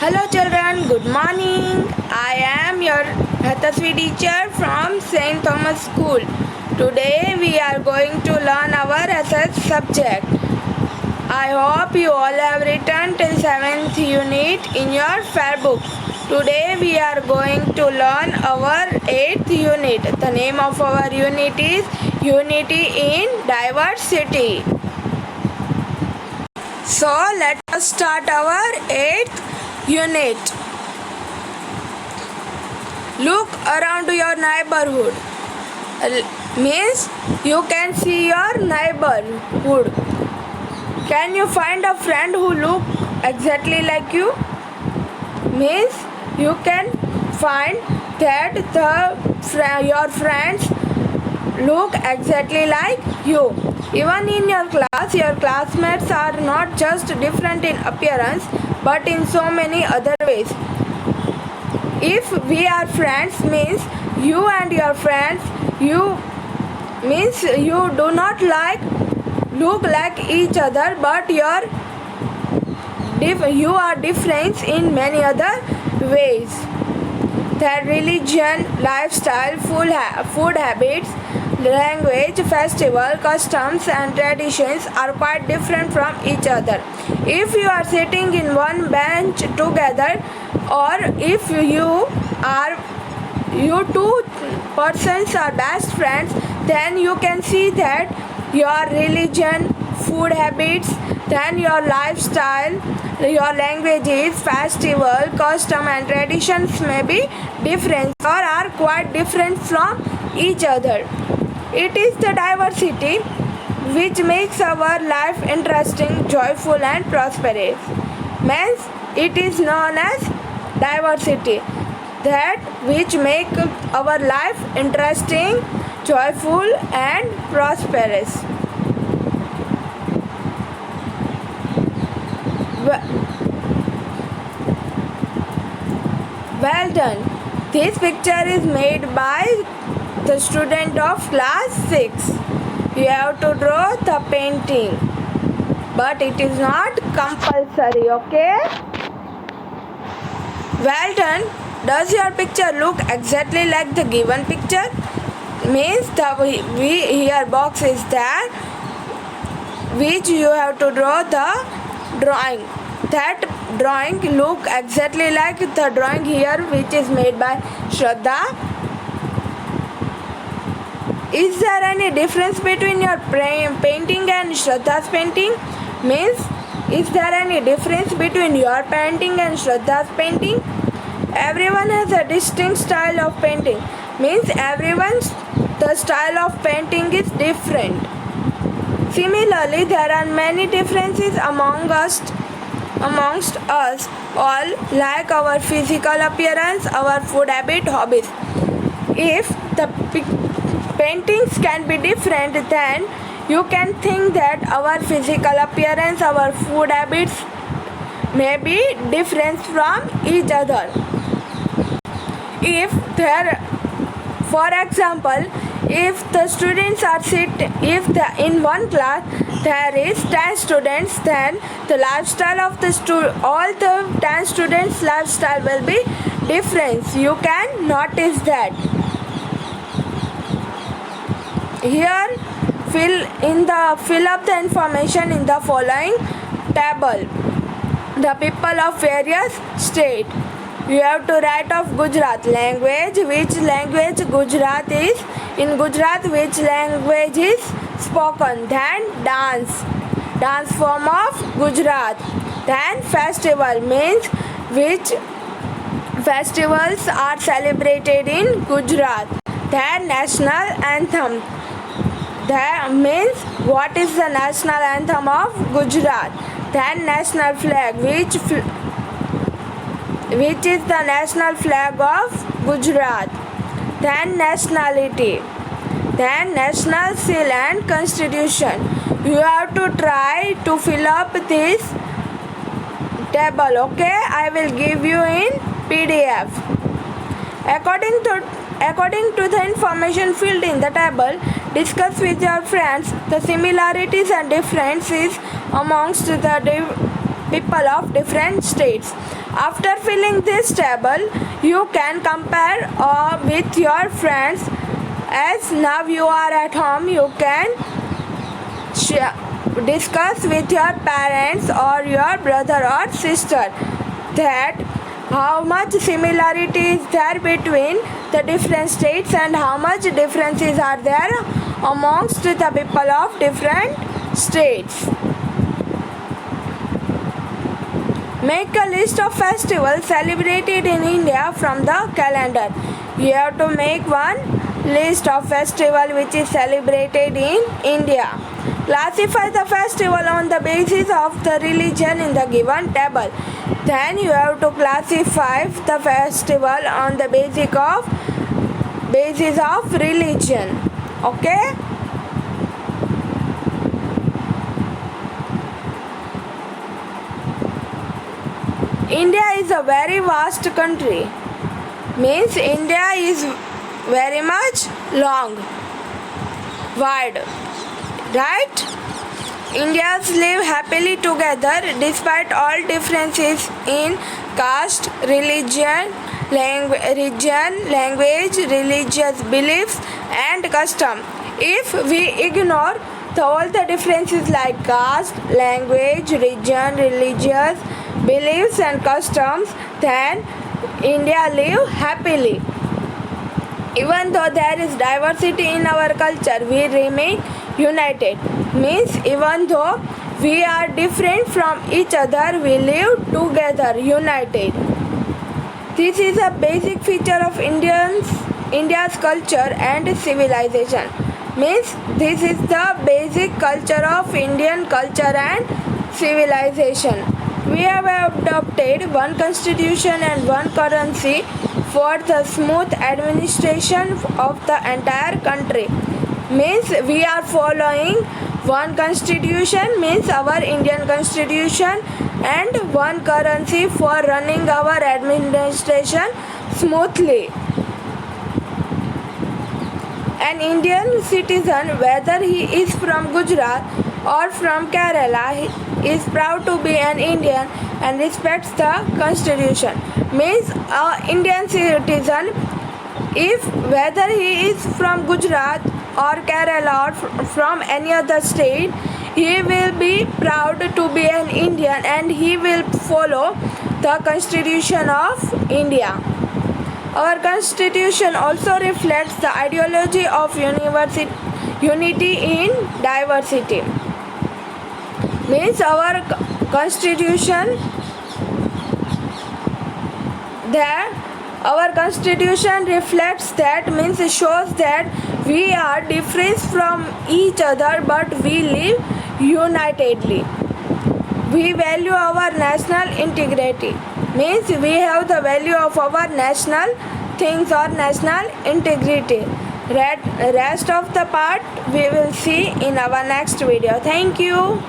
Hello children, good morning. I am your Hatasvi teacher from St. Thomas School. Today we are going to learn our SS subject. I hope you all have written till 7th unit in your fair book. Today we are going to learn our 8th unit. The name of our unit is Unity in Diversity. So let us start our 8th unit. Look around your neighborhood. Means you can see your neighborhood. Can you find a friend who look exactly like you? Means you can find that your friends look exactly like you. Even in your class, your classmates are not just different in appearance but in so many other ways. If we are friends, means you and your friends, you do not look like each other, but you are different in many other ways. Their religion, lifestyle, food habits, language, festival, customs and traditions are quite different from each other. If you are sitting in one bench together, or if you two persons are best friends, then you can see that your religion, food habits, then your lifestyle, your languages, festival, custom and traditions may be different or are quite different from each other. It is the diversity which makes our life interesting, joyful and prosperous. Means it is known as diversity, that which make our life interesting, joyful and prosperous. Well done. This picture is made by the student of class 6. You have to draw the painting, but it is not compulsory, okay? Well done. Does your picture look exactly like the given picture? Means here box is there which you have to draw the drawing. That drawing look exactly like the drawing here which is made by Shraddha. Is there any difference between your painting and Shraddha's painting? Means, is there any difference between your painting and Shraddha's painting? Everyone has a distinct style of painting. Means the style of painting is different. Similarly, there are many differences amongst us all, like our physical appearance, our food habit, hobbies. If the paintings can be different, then you can think that our physical appearance, our food habits may be different from each other. For example, if the students are in one class there is 10 students, then the lifestyle of all the 10 students' lifestyle will be different. You can notice that. Here, fill up the information in the following table. The people of various states. You have to write of Gujarat language, which language Gujarat is. In Gujarat, which language is spoken. Then dance form of Gujarat. Then festival, means which festivals are celebrated in Gujarat. Then national anthem. That means what is the national anthem of Gujarat. Then national flag, which is the national flag of Gujarat. Then nationality. Then national seal and constitution. You have to try to fill up this table, okay? I will give you in PDF. According to the information filled in the table, discuss with your friends the similarities and differences amongst the people of different states. After filling this table, you can compare with your friends. As now you are at home, you can discuss with your parents or your brother or sister that how much similarity is there between the different states and how much differences are there amongst the people of different states. Make a list of festivals celebrated in India from the calendar. You have to make one list of festival which is celebrated in India. Classify the festival on the basis of the religion in the given table. Then you have to classify the festival on the basis of religion. Okay? India is a very vast country. Means India is very much long, wide, right? Indians live happily together despite all differences in caste, religion, language, religious beliefs and custom. If we ignore all the differences like caste, language, religion, religious beliefs and customs, then India live happily. Even though there is diversity in our culture, we remain united. Means even though we are different from each other, we live together united. This is a basic feature of India's culture and civilization. Means this is the basic culture of Indian culture and civilization. We have adopted one constitution and one currency for the smooth administration of the entire country. Means we are following one constitution, means our Indian constitution, and one currency for running our administration smoothly. An Indian citizen, whether he is from Gujarat or from Kerala, is proud to be an Indian and respects the constitution. Means an Indian citizen, if whether he is from Gujarat or Kerala or from any other state, he will be proud to be an Indian and he will follow the constitution of India. Our constitution also reflects the ideology of unity in diversity. Means our constitution reflects that, means it shows that we are different from each other but we live unitedly. We value our national integrity. Means we have the value of our national things or national integrity. Rest of the part we will see in our next video. Thank you.